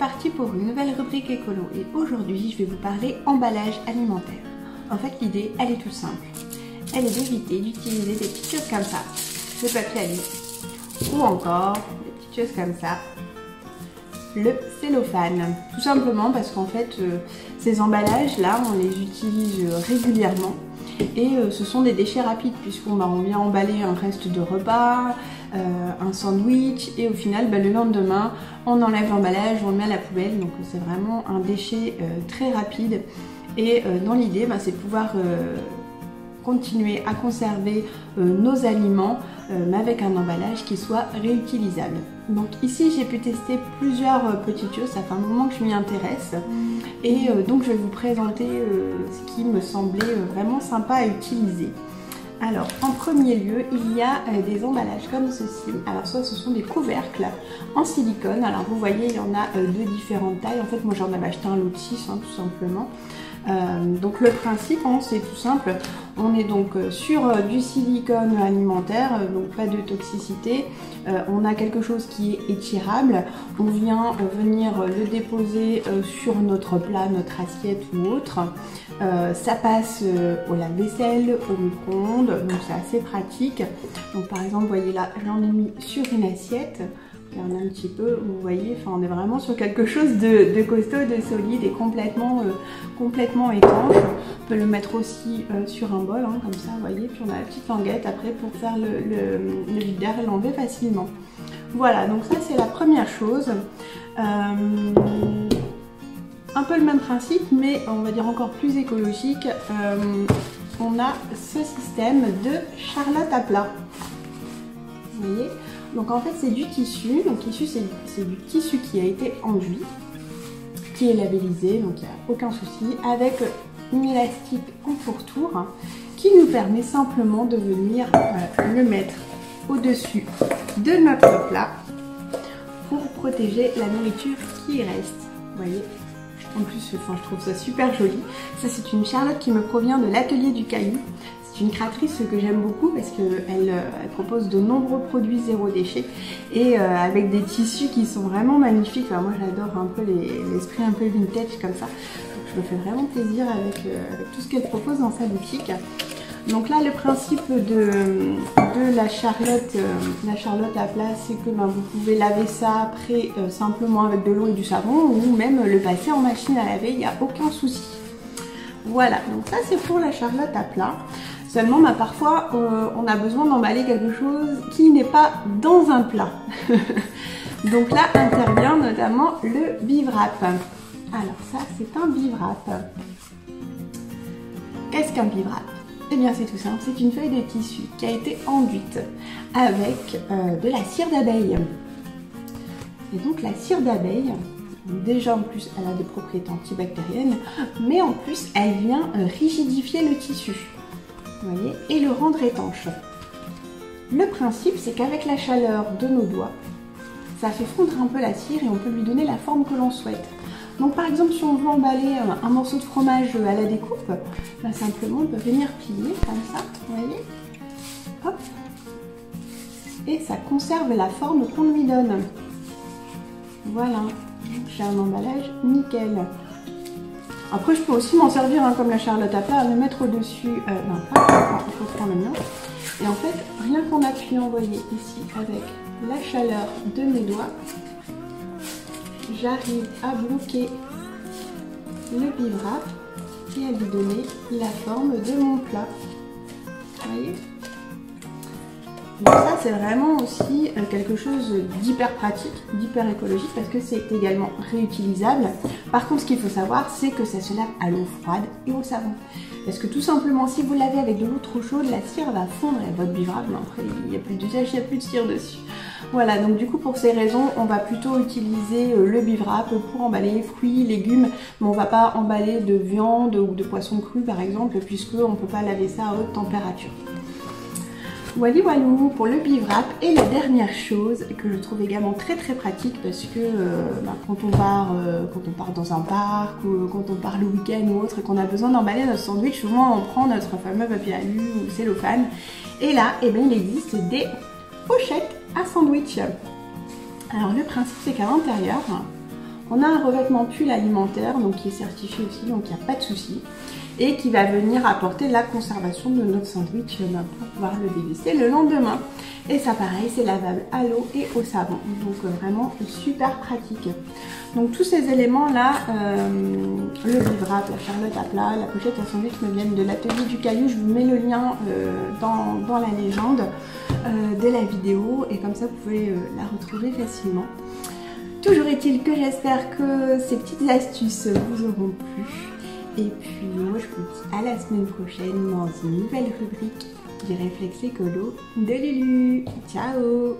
parti pour une nouvelle rubrique écolo et aujourd'hui je vais vous parler emballage alimentaire. En fait l'idée elle est toute simple, elle est d'éviter d'utiliser des petites choses comme ça, le papier à livre ou encore des petites choses comme ça, le cellophane. Tout simplement parce qu'en fait ces emballages là on les utilise régulièrement et ce sont des déchets rapides puisqu'on vient emballer un reste de repas, un sandwich et au final le lendemain on enlève l'emballage, on le met à la poubelle, donc c'est vraiment un déchet très rapide et dans l'idée c'est de pouvoir continuer à conserver nos aliments mais avec un emballage qui soit réutilisable. Donc ici j'ai pu tester plusieurs petites choses, ça fait un moment que je m'y intéresse et donc je vais vous présenter ce qui me semblait vraiment sympa à utiliser. Alors en premier lieu il y a des emballages comme ceci, alors soit ce sont des couvercles en silicone, alors vous voyez il y en a de différentes tailles, en fait moi j'en avais acheté un lot de 6 tout simplement. Donc le principe c'est tout simple, on est donc sur du silicone alimentaire, donc pas de toxicité, on a quelque chose qui est étirable, on vient venir le déposer sur notre plat, notre assiette ou autre, ça passe au lave-vaisselle, au micro-ondes, donc c'est assez pratique. Donc par exemple vous voyez là j'en ai mis sur une assiette. Regardez un petit peu, vous voyez, on est vraiment sur quelque chose de costaud, de solide et complètement étanche. On peut le mettre aussi sur un bol, comme ça, vous voyez, puis on a la petite languette après pour faire le vide d'air et l'enlever facilement. Voilà, donc ça c'est la première chose. Un peu le même principe, mais on va dire encore plus écologique. On a ce système de charlotte à plat. Vous voyez ? Donc en fait c'est du tissu, donc ici c'est du tissu qui a été enduit, qui est labellisé, donc il n'y a aucun souci, avec une élastique en pourtour qui nous permet simplement de venir le mettre au-dessus de notre plat pour protéger la nourriture qui y reste. Vous voyez, en plus je trouve ça super joli. Ça c'est une charlotte qui me provient de l'atelier du Caillou. C'est une créatrice que j'aime beaucoup parce qu'elle propose de nombreux produits zéro déchet et avec des tissus qui sont vraiment magnifiques. Enfin, moi j'adore un peu l'esprit un peu vintage comme ça. Donc, je me fais vraiment plaisir avec tout ce qu'elle propose dans sa boutique. Donc là le principe de la charlotte à plat, c'est que vous pouvez laver ça après simplement avec de l'eau et du savon ou même le passer en machine à laver, il n'y a aucun souci. Voilà, donc ça c'est pour la charlotte à plat. Seulement, parfois, on a besoin d'emballer quelque chose qui n'est pas dans un plat. Donc là, intervient notamment le Bivrap. Alors ça, c'est un Bivrap. Qu'est-ce qu'un Bivrap? Eh bien, c'est tout simple, c'est une feuille de tissu qui a été enduite avec de la cire d'abeille. Et donc, la cire d'abeille, déjà en plus, elle a des propriétés antibactériennes, mais en plus, elle vient rigidifier le tissu. Vous voyez, et le rendre étanche. Le principe, c'est qu'avec la chaleur de nos doigts, ça fait fondre un peu la cire et on peut lui donner la forme que l'on souhaite. Donc par exemple, si on veut emballer un morceau de fromage à la découpe, simplement on peut venir plier comme ça, vous voyez, hop, et ça conserve la forme qu'on lui donne. Voilà, j'ai un emballage nickel. Après, je peux aussi m'en servir comme la charlotte à plat, le mettre au-dessus d'un plat, il faut prendre le mien. Et en fait, rien qu'en appuyant, vous voyez, ici, avec la chaleur de mes doigts, j'arrive à bloquer le Bivrap et à lui donner la forme de mon plat. Vous voyez ? Donc ça c'est vraiment aussi quelque chose d'hyper pratique, d'hyper écologique parce que c'est également réutilisable. Par contre ce qu'il faut savoir c'est que ça se lave à l'eau froide et au savon. Parce que tout simplement si vous lavez avec de l'eau trop chaude, la cire va fondre et votre Bivrap, après il n'y a plus d'usage, il n'y a plus de cire dessus. Voilà, donc du coup pour ces raisons on va plutôt utiliser le Bivrap pour emballer fruits, légumes, mais on ne va pas emballer de viande ou de poisson cru par exemple puisqu'on ne peut pas laver ça à haute température. Voilà pour le Bivrap. Et la dernière chose que je trouve également très pratique parce que quand on part dans un parc ou quand on part le week-end ou autre et qu'on a besoin d'emballer notre sandwich, souvent on prend notre fameux papier alu ou cellophane et là il existe des pochettes à sandwich. Alors le principe c'est qu'à l'intérieur On a un revêtement pull alimentaire, donc qui est certifié aussi, donc il n'y a pas de souci. Et qui va venir apporter la conservation de notre sandwich pour pouvoir le déguster le lendemain. Et ça pareil, c'est lavable à l'eau et au savon, donc vraiment super pratique. Donc tous ces éléments là, le livrable, la charlotte à plat, la pochette à sandwich me viennent de l'atelier du Caillou. Je vous mets le lien dans la légende de la vidéo et comme ça vous pouvez la retrouver facilement. Toujours est-il que j'espère que ces petites astuces vous auront plu. Et puis moi je vous dis à la semaine prochaine dans une nouvelle rubrique du réflexe écolo de Lulu. Ciao!